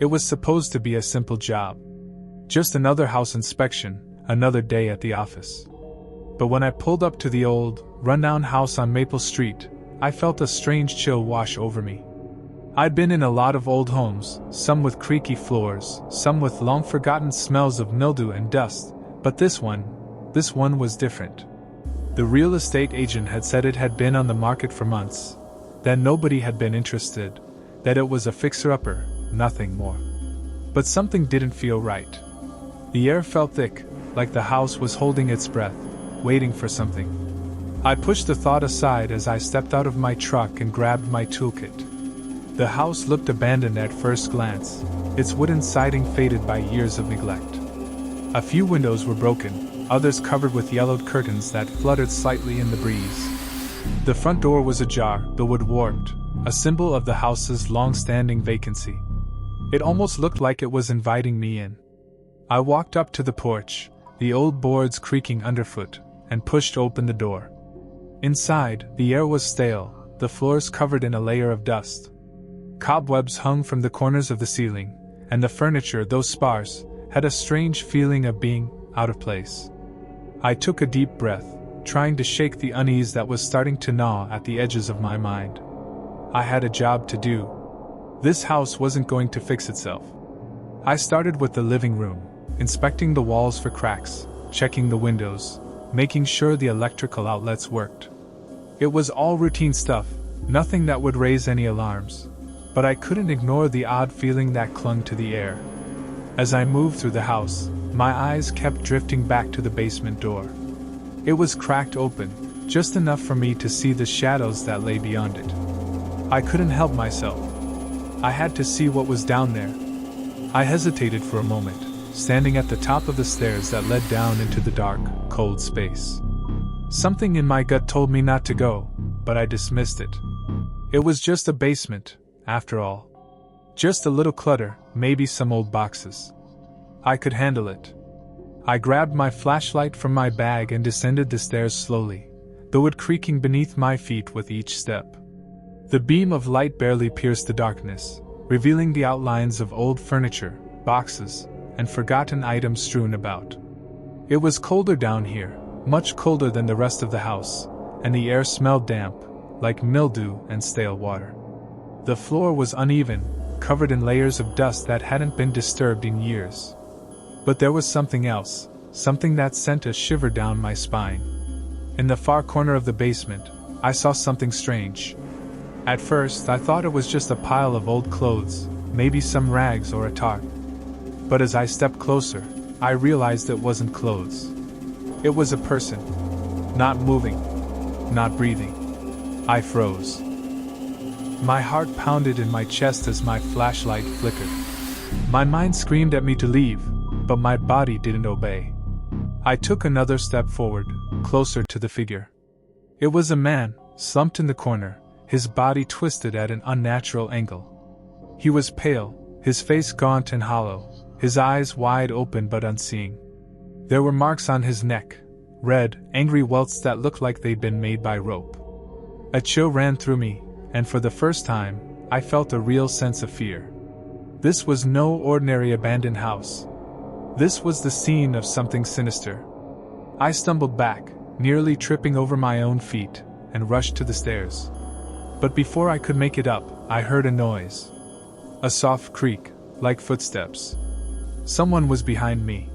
It was supposed to be a simple job. Just another house inspection, another day at the office. But when I pulled up to the old, rundown house on Maple Street, I felt a strange chill wash over me. I'd been in a lot of old homes, some with creaky floors, some with long-forgotten smells of mildew and dust, but this one was different. The real estate agent had said it had been on the market for months, that nobody had been interested, that it was a fixer-upper, nothing more. But something didn't feel right. The air felt thick, like the house was holding its breath, waiting for something. I pushed the thought aside as I stepped out of my truck and grabbed my toolkit. The house looked abandoned at first glance, its wooden siding faded by years of neglect. A few windows were broken, others covered with yellowed curtains that fluttered slightly in the breeze. The front door was ajar, the wood warped, a symbol of the house's long-standing vacancy. It almost looked like it was inviting me in. I walked up to the porch, the old boards creaking underfoot, and pushed open the door. Inside, the air was stale, the floors covered in a layer of dust. Cobwebs hung from the corners of the ceiling, and the furniture, though sparse, had a strange feeling of being out of place. I took a deep breath, trying to shake the unease that was starting to gnaw at the edges of my mind. I had a job to do. This house wasn't going to fix itself. I started with the living room, inspecting the walls for cracks, checking the windows, making sure the electrical outlets worked. It was all routine stuff, nothing that would raise any alarms. But I couldn't ignore the odd feeling that clung to the air. As I moved through the house, my eyes kept drifting back to the basement door. It was cracked open, just enough for me to see the shadows that lay beyond it. I couldn't help myself. I had to see what was down there. I hesitated for a moment, standing at the top of the stairs that led down into the dark, cold space. Something in my gut told me not to go, but I dismissed it. It was just a basement, after all. Just a little clutter, maybe some old boxes. I could handle it. I grabbed my flashlight from my bag and descended the stairs slowly, the wood creaking beneath my feet with each step. The beam of light barely pierced the darkness, revealing the outlines of old furniture, boxes, and forgotten items strewn about. It was colder down here, much colder than the rest of the house, and the air smelled damp, like mildew and stale water. The floor was uneven, covered in layers of dust that hadn't been disturbed in years. But there was something else, something that sent a shiver down my spine. In the far corner of the basement, I saw something strange. At first, I thought it was just a pile of old clothes, maybe some rags or a tarp. But as I stepped closer, I realized it wasn't clothes. It was a person. Not moving. Not breathing. I froze. My heart pounded in my chest as my flashlight flickered. My mind screamed at me to leave, but my body didn't obey. I took another step forward, closer to the figure. It was a man, slumped in the corner, his body twisted at an unnatural angle. He was pale, his face gaunt and hollow, his eyes wide open but unseeing. There were marks on his neck, red, angry welts that looked like they'd been made by rope. A chill ran through me, and for the first time, I felt a real sense of fear. This was no ordinary abandoned house. This was the scene of something sinister. I stumbled back, nearly tripping over my own feet, and rushed to the stairs. But before I could make it up, I heard a noise. A soft creak, like footsteps. Someone was behind me.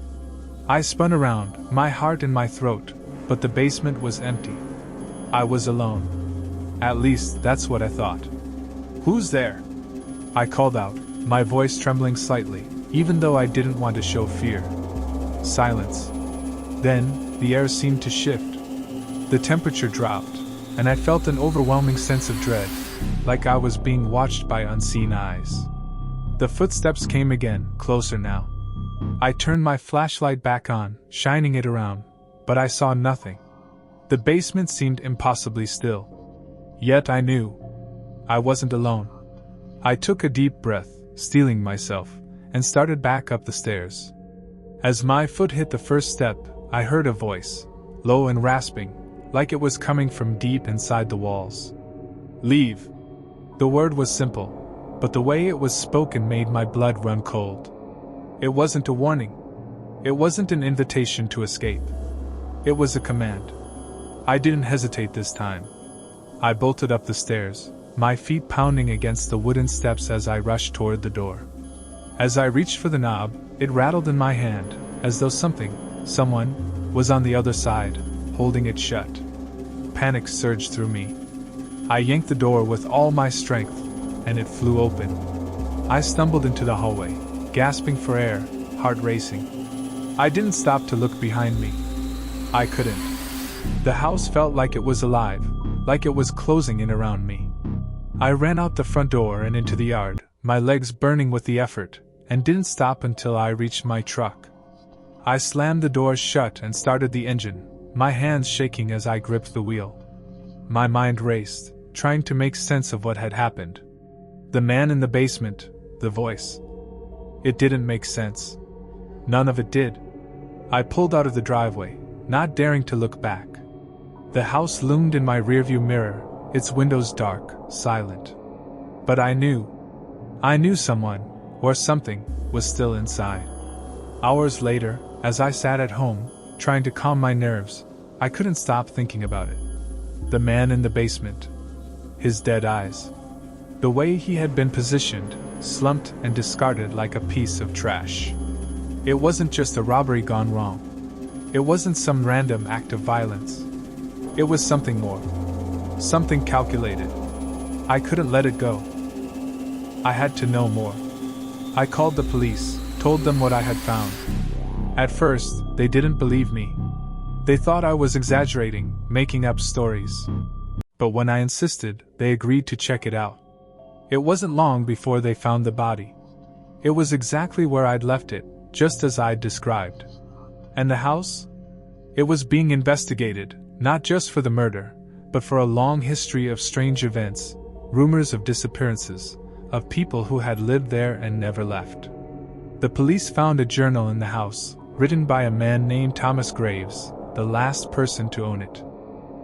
I spun around, my heart in my throat, but the basement was empty. I was alone. At least, that's what I thought. "Who's there?" I called out, my voice trembling slightly, even though I didn't want to show fear. Silence. Then, the air seemed to shift. The temperature dropped, and I felt an overwhelming sense of dread, like I was being watched by unseen eyes. The footsteps came again, closer now. I turned my flashlight back on, shining it around, but I saw nothing. The basement seemed impossibly still. Yet I knew I wasn't alone. I took a deep breath, steeling myself, and started back up the stairs. As my foot hit the first step, I heard a voice, low and rasping, like it was coming from deep inside the walls. "Leave." The word was simple, but the way it was spoken made my blood run cold. It wasn't a warning. It wasn't an invitation to escape. It was a command. I didn't hesitate this time. I bolted up the stairs, my feet pounding against the wooden steps as I rushed toward the door. As I reached for the knob, it rattled in my hand, as though someone, was on the other side, holding it shut. Panic surged through me. I yanked the door with all my strength, and it flew open. I stumbled into the hallway, gasping for air, heart racing. I didn't stop to look behind me. I couldn't. The house felt like it was alive, like it was closing in around me. I ran out the front door and into the yard, my legs burning with the effort, and didn't stop until I reached my truck. I slammed the doors shut and started the engine, my hands shaking as I gripped the wheel. My mind raced, trying to make sense of what had happened. The man in the basement, the voice. It didn't make sense. None of it did. I pulled out of the driveway, not daring to look back. The house loomed in my rearview mirror, its windows dark, silent. But I knew someone, or something, was still inside. Hours later, as I sat at home, trying to calm my nerves, I couldn't stop thinking about it. The man in the basement. His dead eyes. The way he had been positioned, slumped and discarded like a piece of trash. It wasn't just a robbery gone wrong. It wasn't some random act of violence. It was something more. Something calculated. I couldn't let it go. I had to know more. I called the police, told them what I had found. At first, they didn't believe me. They thought I was exaggerating, making up stories. But when I insisted, they agreed to check it out. It wasn't long before they found the body. It was exactly where I'd left it, just as I'd described. And the house? It was being investigated, not just for the murder, but for a long history of strange events, rumors of disappearances, of people who had lived there and never left. The police found a journal in the house, written by a man named Thomas Graves, the last person to own it.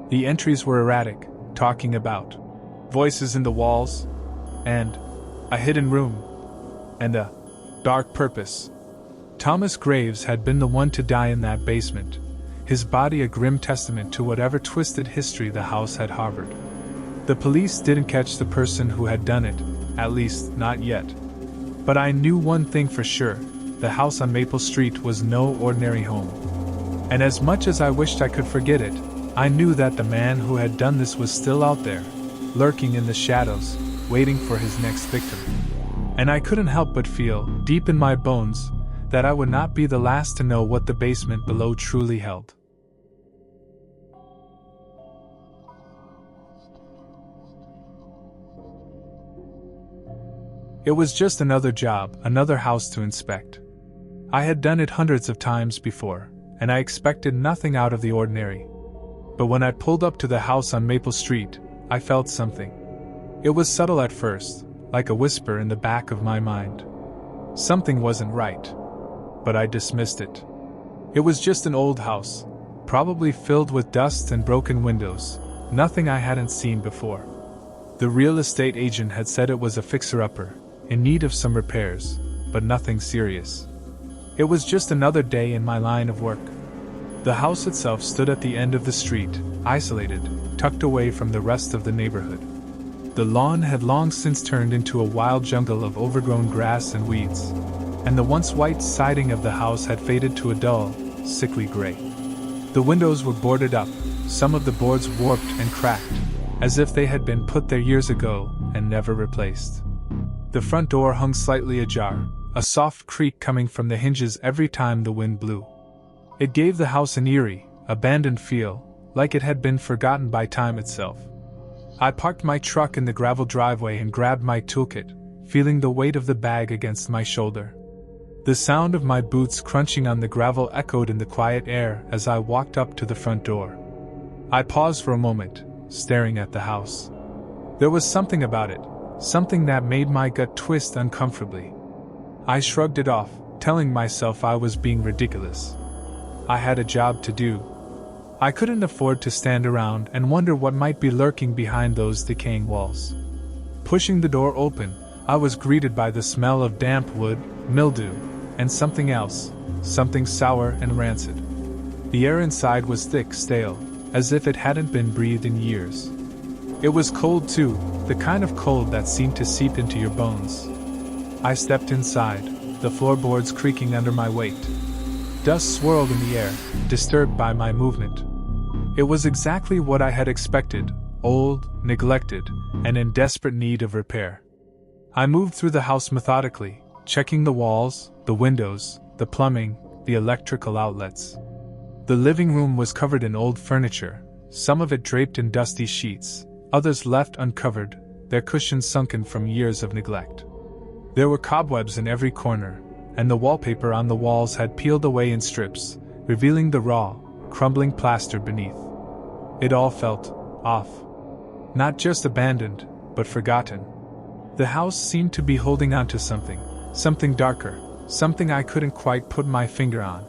The entries were erratic, talking about voices in the walls, and a hidden room, and a dark purpose. Thomas Graves had been the one to die in that basement, his body a grim testament to whatever twisted history the house had harbored. The police didn't catch the person who had done it, at least not yet. But I knew one thing for sure: the house on Maple Street was no ordinary home. And as much as I wished I could forget it, I knew that the man who had done this was still out there, lurking in the shadows, waiting for his next victim. And I couldn't help but feel, deep in my bones, that I would not be the last to know what the basement below truly held. It was just another job, another house to inspect. I had done it hundreds of times before, and I expected nothing out of the ordinary. But when I pulled up to the house on Maple Street, I felt something. It was subtle at first, like a whisper in the back of my mind. Something wasn't right. But I dismissed it. It was just an old house, probably filled with dust and broken windows, nothing I hadn't seen before. The real estate agent had said it was a fixer-upper, in need of some repairs, but nothing serious. It was just another day in my line of work. The house itself stood at the end of the street, isolated, tucked away from the rest of the neighborhood. The lawn had long since turned into a wild jungle of overgrown grass and weeds, and the once white siding of the house had faded to a dull, sickly gray. The windows were boarded up, some of the boards warped and cracked, as if they had been put there years ago and never replaced. The front door hung slightly ajar, a soft creak coming from the hinges every time the wind blew. It gave the house an eerie, abandoned feel, like it had been forgotten by time itself. I parked my truck in the gravel driveway and grabbed my toolkit, feeling the weight of the bag against my shoulder. The sound of my boots crunching on the gravel echoed in the quiet air as I walked up to the front door. I paused for a moment, staring at the house. There was something about it, something that made my gut twist uncomfortably. I shrugged it off, telling myself I was being ridiculous. I had a job to do. I couldn't afford to stand around and wonder what might be lurking behind those decaying walls. Pushing the door open, I was greeted by the smell of damp wood, mildew, and something else, something sour and rancid. The air inside was thick, stale, as if it hadn't been breathed in years. It was cold too, the kind of cold that seemed to seep into your bones. I stepped inside, the floorboards creaking under my weight. Dust swirled in the air, disturbed by my movement. It was exactly what I had expected, old, neglected, and in desperate need of repair. I moved through the house methodically, checking the walls, the windows, the plumbing, the electrical outlets. The living room was covered in old furniture, some of it draped in dusty sheets, others left uncovered, their cushions sunken from years of neglect. There were cobwebs in every corner, and the wallpaper on the walls had peeled away in strips, revealing the raw, crumbling plaster beneath. It all felt off. Not just abandoned, but forgotten. The house seemed to be holding on to something darker, something I couldn't quite put my finger on.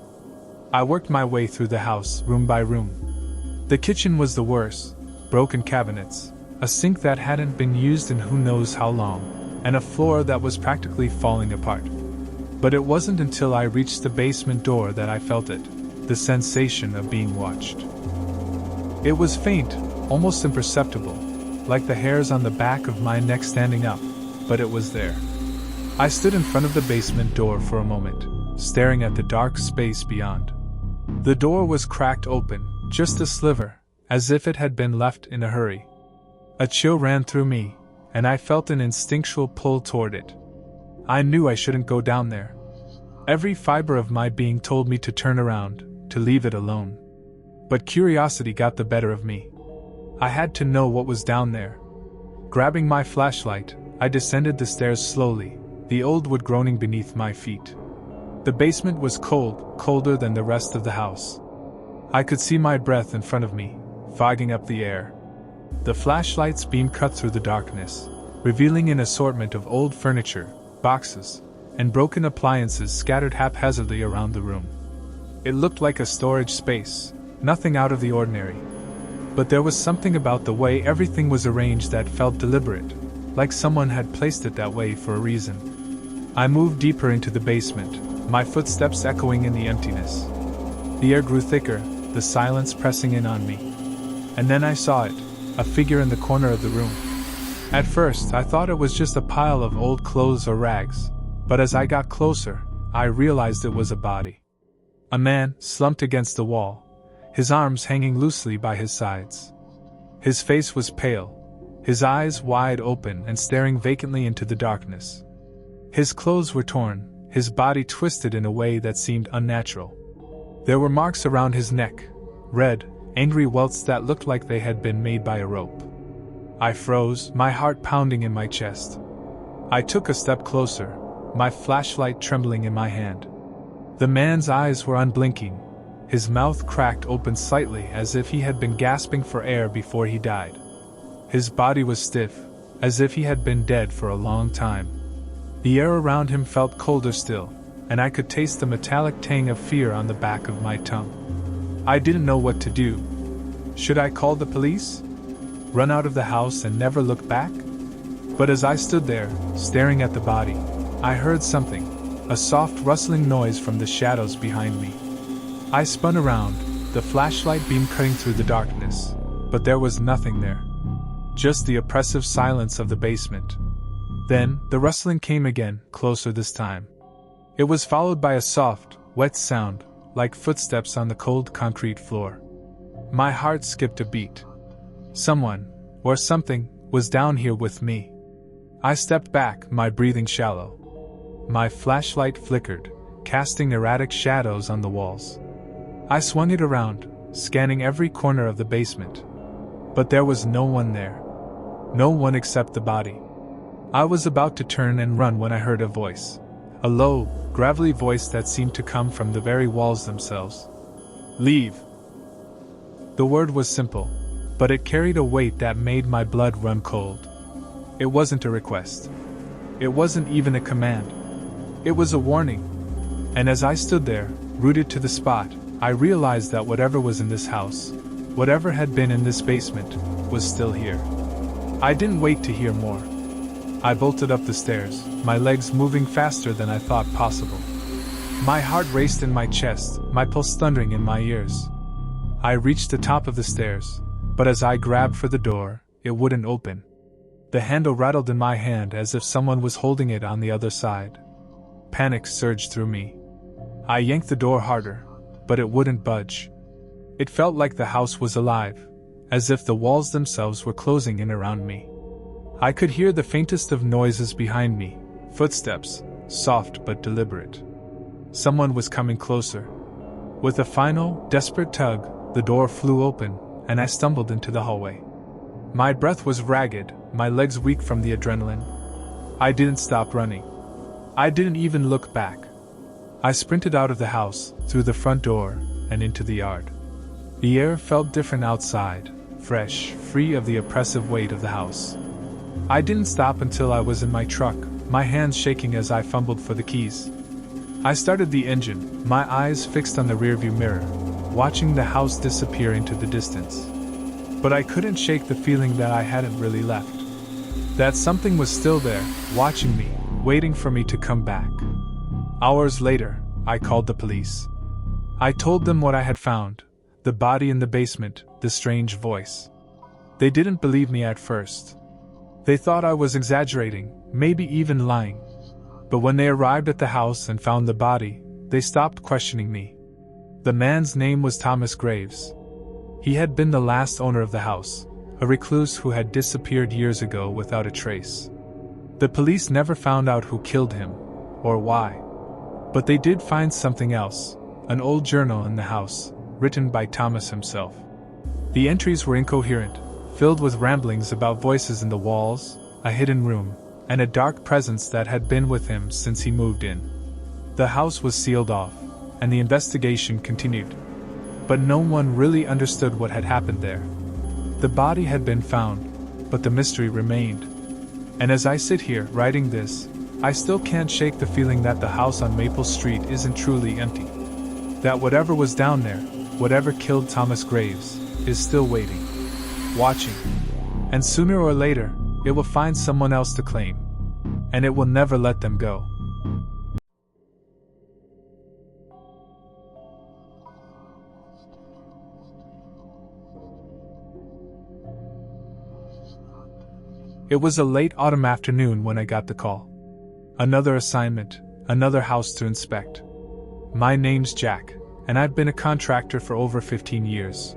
I worked my way through the house, room by room. The kitchen was the worst, broken cabinets, a sink that hadn't been used in who knows how long, and a floor that was practically falling apart. But it wasn't until I reached the basement door that I felt it, the sensation of being watched. It was faint, almost imperceptible, like the hairs on the back of my neck standing up, but it was there. I stood in front of the basement door for a moment, staring at the dark space beyond. The door was cracked open, just a sliver, as if it had been left in a hurry. A chill ran through me, and I felt an instinctual pull toward it. I knew I shouldn't go down there. Every fiber of my being told me to turn around, to leave it alone. But curiosity got the better of me. I had to know what was down there. Grabbing my flashlight, I descended the stairs slowly, the old wood groaning beneath my feet. The basement was cold, colder than the rest of the house. I could see my breath in front of me, fogging up the air. The flashlight's beam cut through the darkness, revealing an assortment of old furniture, boxes, and broken appliances scattered haphazardly around the room. It looked like a storage space, nothing out of the ordinary. But there was something about the way everything was arranged that felt deliberate, like someone had placed it that way for a reason. I moved deeper into the basement, my footsteps echoing in the emptiness. The air grew thicker, the silence pressing in on me. And then I saw it, a figure in the corner of the room. At first, I thought it was just a pile of old clothes or rags, but as I got closer, I realized it was a body. A man, slumped against the wall, his arms hanging loosely by his sides. His face was pale, his eyes wide open and staring vacantly into the darkness. His clothes were torn, his body twisted in a way that seemed unnatural. There were marks around his neck, red, angry welts that looked like they had been made by a rope. I froze, my heart pounding in my chest. I took a step closer, my flashlight trembling in my hand. The man's eyes were unblinking, his mouth cracked open slightly as if he had been gasping for air before he died. His body was stiff, as if he had been dead for a long time. The air around him felt colder still, and I could taste the metallic tang of fear on the back of my tongue. I didn't know what to do. Should I call the police? Run out of the house and never look back? But as I stood there, staring at the body, I heard something, a soft rustling noise from the shadows behind me. I spun around, the flashlight beam cutting through the darkness, but there was nothing there. Just the oppressive silence of the basement. Then, the rustling came again, closer this time. It was followed by a soft, wet sound, like footsteps on the cold concrete floor. My heart skipped a beat. Someone, or something, was down here with me. I stepped back, my breathing shallow. My flashlight flickered, casting erratic shadows on the walls. I swung it around, scanning every corner of the basement. But there was no one there. No one except the body. I was about to turn and run when I heard a voice. A low, gravelly voice that seemed to come from the very walls themselves. Leave. The word was simple, but it carried a weight that made my blood run cold. It wasn't a request. It wasn't even a command. It was a warning. And as I stood there, rooted to the spot, I realized that whatever was in this house, whatever had been in this basement, was still here. I didn't wait to hear more. I bolted up the stairs, my legs moving faster than I thought possible. My heart raced in my chest, my pulse thundering in my ears. I reached the top of the stairs, but as I grabbed for the door, it wouldn't open. The handle rattled in my hand as if someone was holding it on the other side. Panic surged through me. I yanked the door harder, but it wouldn't budge. It felt like the house was alive, as if the walls themselves were closing in around me. I could hear the faintest of noises behind me, footsteps, soft but deliberate. Someone was coming closer. With a final, desperate tug, the door flew open, and I stumbled into the hallway. My breath was ragged, my legs weak from the adrenaline. I didn't stop running. I didn't even look back. I sprinted out of the house, through the front door, and into the yard. The air felt different outside, fresh, free of the oppressive weight of the house. I didn't stop until I was in my truck, my hands shaking as I fumbled for the keys. I started the engine, my eyes fixed on the rearview mirror, watching the house disappear into the distance. But I couldn't shake the feeling that I hadn't really left. That something was still there, watching me, waiting for me to come back. Hours later, I called the police. I told them what I had found, the body in the basement, the strange voice. They didn't believe me at first. They thought I was exaggerating, maybe even lying. But when they arrived at the house and found the body, they stopped questioning me. The man's name was Thomas Graves. He had been the last owner of the house, a recluse who had disappeared years ago without a trace. The police never found out who killed him, or why. But they did find something else, an old journal in the house, written by Thomas himself. The entries were incoherent, filled with ramblings about voices in the walls, a hidden room, and a dark presence that had been with him since he moved in. The house was sealed off, and the investigation continued. But no one really understood what had happened there. The body had been found, but the mystery remained. And as I sit here writing this, I still can't shake the feeling that the house on Maple Street isn't truly empty. That whatever was down there, whatever killed Thomas Graves, is still waiting, watching. And sooner or later, it will find someone else to claim. And it will never let them go. It was a late autumn afternoon when I got the call. Another assignment, another house to inspect. My name's Jack, and I've been a contractor for over 15 years.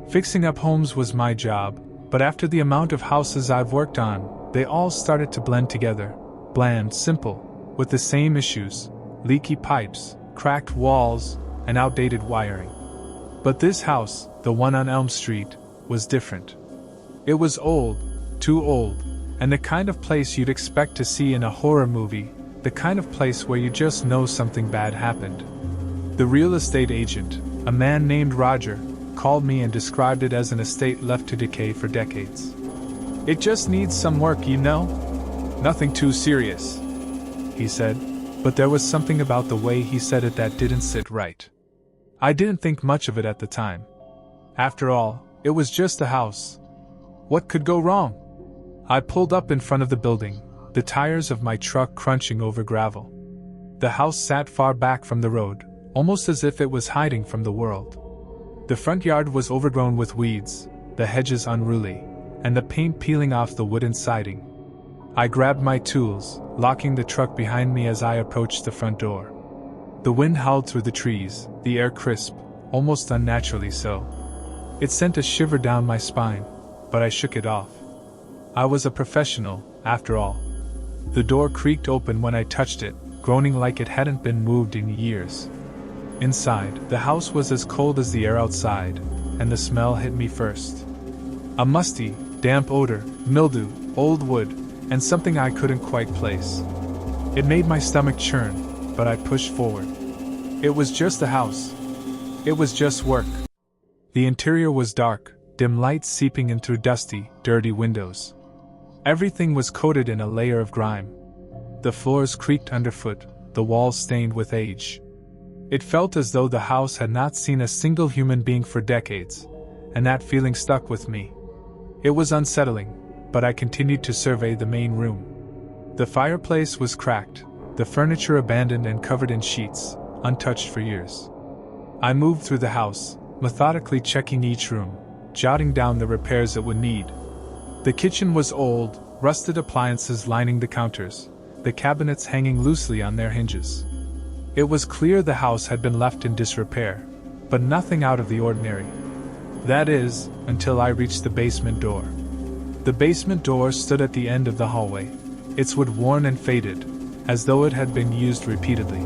Fixing up homes was my job, but after the amount of houses I've worked on, they all started to blend together. Bland, simple, with the same issues, leaky pipes, cracked walls, and outdated wiring. But this house, the one on Elm Street, was different. It was old, too old, and the kind of place you'd expect to see in a horror movie, the kind of place where you just know something bad happened. The real estate agent, a man named Roger, called me and described it as an estate left to decay for decades. It just needs some work, you know? Nothing too serious, he said, but there was something about the way he said it that didn't sit right. I didn't think much of it at the time. After all, it was just a house. What could go wrong? I pulled up in front of the building, the tires of my truck crunching over gravel. The house sat far back from the road, almost as if it was hiding from the world. The front yard was overgrown with weeds, the hedges unruly, and the paint peeling off the wooden siding. I grabbed my tools, locking the truck behind me as I approached the front door. The wind howled through the trees, the air crisp, almost unnaturally so. It sent a shiver down my spine, but I shook it off. I was a professional, after all. The door creaked open when I touched it, groaning like it hadn't been moved in years. Inside, the house was as cold as the air outside, and the smell hit me first. A musty, damp odor, mildew, old wood, and something I couldn't quite place. It made my stomach churn, but I pushed forward. It was just a house. It was just work. The interior was dark, dim lights seeping in through dusty, dirty windows. Everything was coated in a layer of grime. The floors creaked underfoot, the walls stained with age. It felt as though the house had not seen a single human being for decades, and that feeling stuck with me. It was unsettling, but I continued to survey the main room. The fireplace was cracked, the furniture abandoned and covered in sheets, untouched for years. I moved through the house, methodically checking each room, jotting down the repairs it would need. The kitchen was old, rusted appliances lining the counters, the cabinets hanging loosely on their hinges. It was clear the house had been left in disrepair, but nothing out of the ordinary. That is, until I reached the basement door. The basement door stood at the end of the hallway, its wood worn and faded, as though it had been used repeatedly.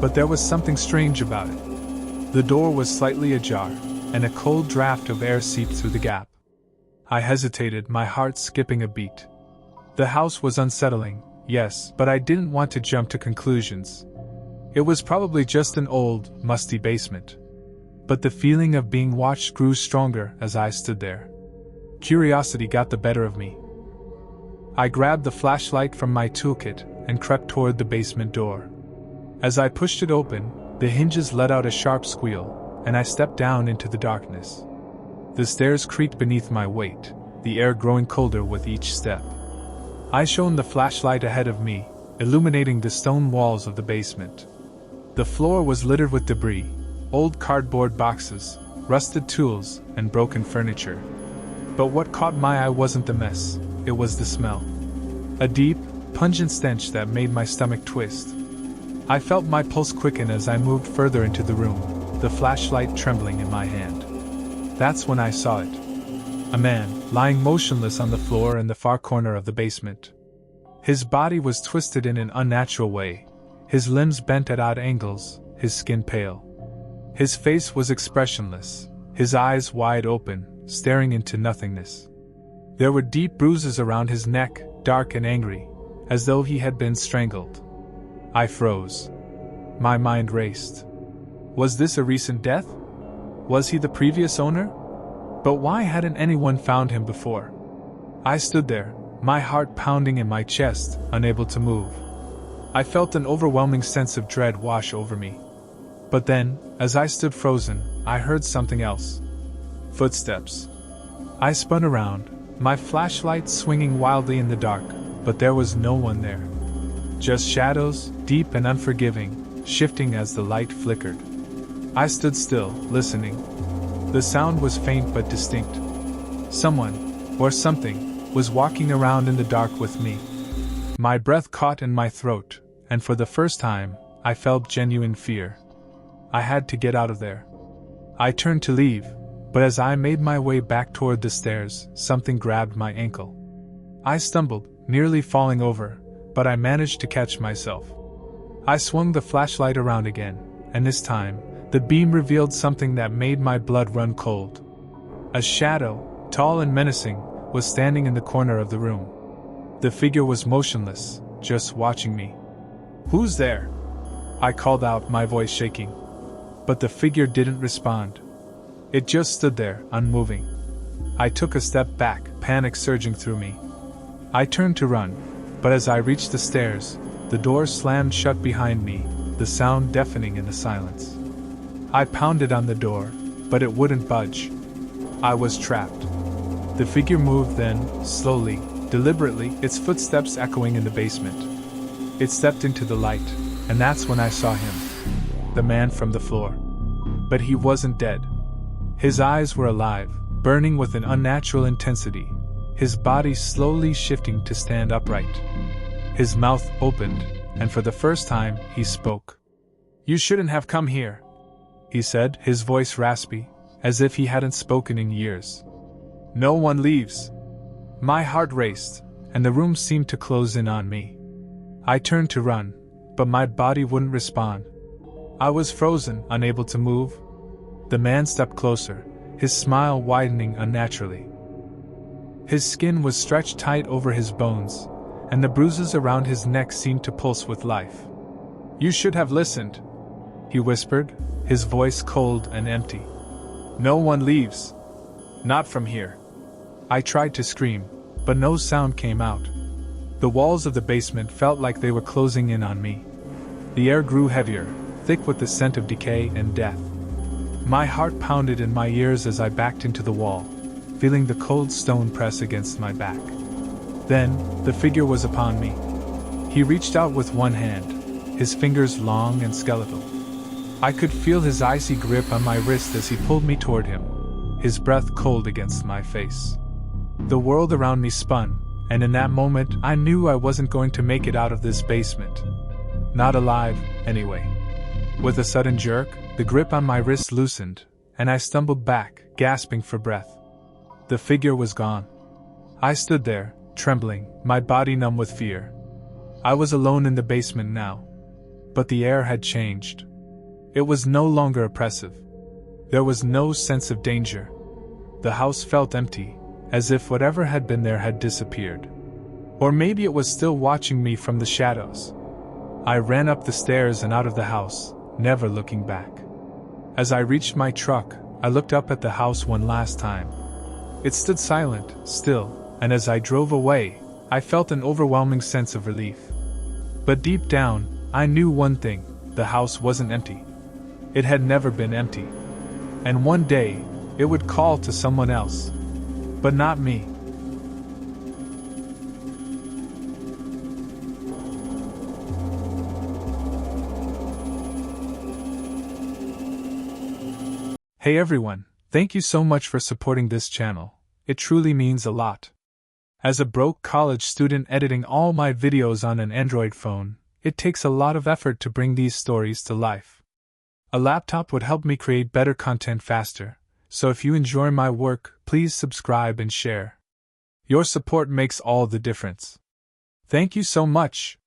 But there was something strange about it. The door was slightly ajar, and a cold draft of air seeped through the gap. I hesitated, my heart skipping a beat. The house was unsettling, yes, but I didn't want to jump to conclusions. It was probably just an old, musty basement. But the feeling of being watched grew stronger as I stood there. Curiosity got the better of me. I grabbed the flashlight from my toolkit and crept toward the basement door. As I pushed it open, the hinges let out a sharp squeal, and I stepped down into the darkness. The stairs creaked beneath my weight, the air growing colder with each step. I shone the flashlight ahead of me, illuminating the stone walls of the basement. The floor was littered with debris, old cardboard boxes, rusted tools, and broken furniture. But what caught my eye wasn't the mess, it was the smell. A deep, pungent stench that made my stomach twist. I felt my pulse quicken as I moved further into the room, the flashlight trembling in my hand. That's when I saw it. A man, lying motionless on the floor in the far corner of the basement. His body was twisted in an unnatural way, his limbs bent at odd angles, his skin pale. His face was expressionless, his eyes wide open, staring into nothingness. There were deep bruises around his neck, dark and angry, as though he had been strangled. I froze. My mind raced. Was this a recent death? Was he the previous owner? But why hadn't anyone found him before? I stood there, my heart pounding in my chest, unable to move. I felt an overwhelming sense of dread wash over me. But then, as I stood frozen, I heard something else. Footsteps. I spun around, my flashlight swinging wildly in the dark, but there was no one there. Just shadows, deep and unforgiving, shifting as the light flickered. I stood still, listening. The sound was faint but distinct. Someone, or something, was walking around in the dark with me. My breath caught in my throat, and for the first time, I felt genuine fear. I had to get out of there. I turned to leave, but as I made my way back toward the stairs, something grabbed my ankle. I stumbled, nearly falling over, but I managed to catch myself. I swung the flashlight around again, and this time, the beam revealed something that made my blood run cold. A shadow, tall and menacing, was standing in the corner of the room. The figure was motionless, just watching me. "Who's there?" I called out, my voice shaking. But the figure didn't respond. It just stood there, unmoving. I took a step back, panic surging through me. I turned to run, but as I reached the stairs, the door slammed shut behind me, the sound deafening in the silence. I pounded on the door, but it wouldn't budge. I was trapped. The figure moved then, slowly, deliberately, its footsteps echoing in the basement. It stepped into the light, and that's when I saw him. The man from the floor. But he wasn't dead. His eyes were alive, burning with an unnatural intensity, his body slowly shifting to stand upright. His mouth opened, and for the first time, he spoke. "You shouldn't have come here," he said, his voice raspy, as if he hadn't spoken in years. "No one leaves." My heart raced, and the room seemed to close in on me. I turned to run, but my body wouldn't respond. I was frozen, unable to move. The man stepped closer, his smile widening unnaturally. His skin was stretched tight over his bones, and the bruises around his neck seemed to pulse with life. "You should have listened," he whispered, his voice cold and empty. "No one leaves. Not from here." I tried to scream, but no sound came out. The walls of the basement felt like they were closing in on me. The air grew heavier, thick with the scent of decay and death. My heart pounded in my ears as I backed into the wall, feeling the cold stone press against my back. Then, the figure was upon me. He reached out with one hand, his fingers long and skeletal. I could feel his icy grip on my wrist as he pulled me toward him, his breath cold against my face. The world around me spun, and in that moment I knew I wasn't going to make it out of this basement. Not alive, anyway. With a sudden jerk, the grip on my wrist loosened, and I stumbled back, gasping for breath. The figure was gone. I stood there, trembling, my body numb with fear. I was alone in the basement now. But the air had changed. It was no longer oppressive. There was no sense of danger. The house felt empty, as if whatever had been there had disappeared. Or maybe it was still watching me from the shadows. I ran up the stairs and out of the house, never looking back. As I reached my truck, I looked up at the house one last time. It stood silent, still, and as I drove away, I felt an overwhelming sense of relief. But deep down, I knew one thing: the house wasn't empty. It had never been empty. And one day, it would call to someone else. But not me. Hey everyone, thank you so much for supporting this channel. It truly means a lot. As a broke college student editing all my videos on an Android phone, it takes a lot of effort to bring these stories to life. A laptop would help me create better content faster, so if you enjoy my work, please subscribe and share. Your support makes all the difference. Thank you so much.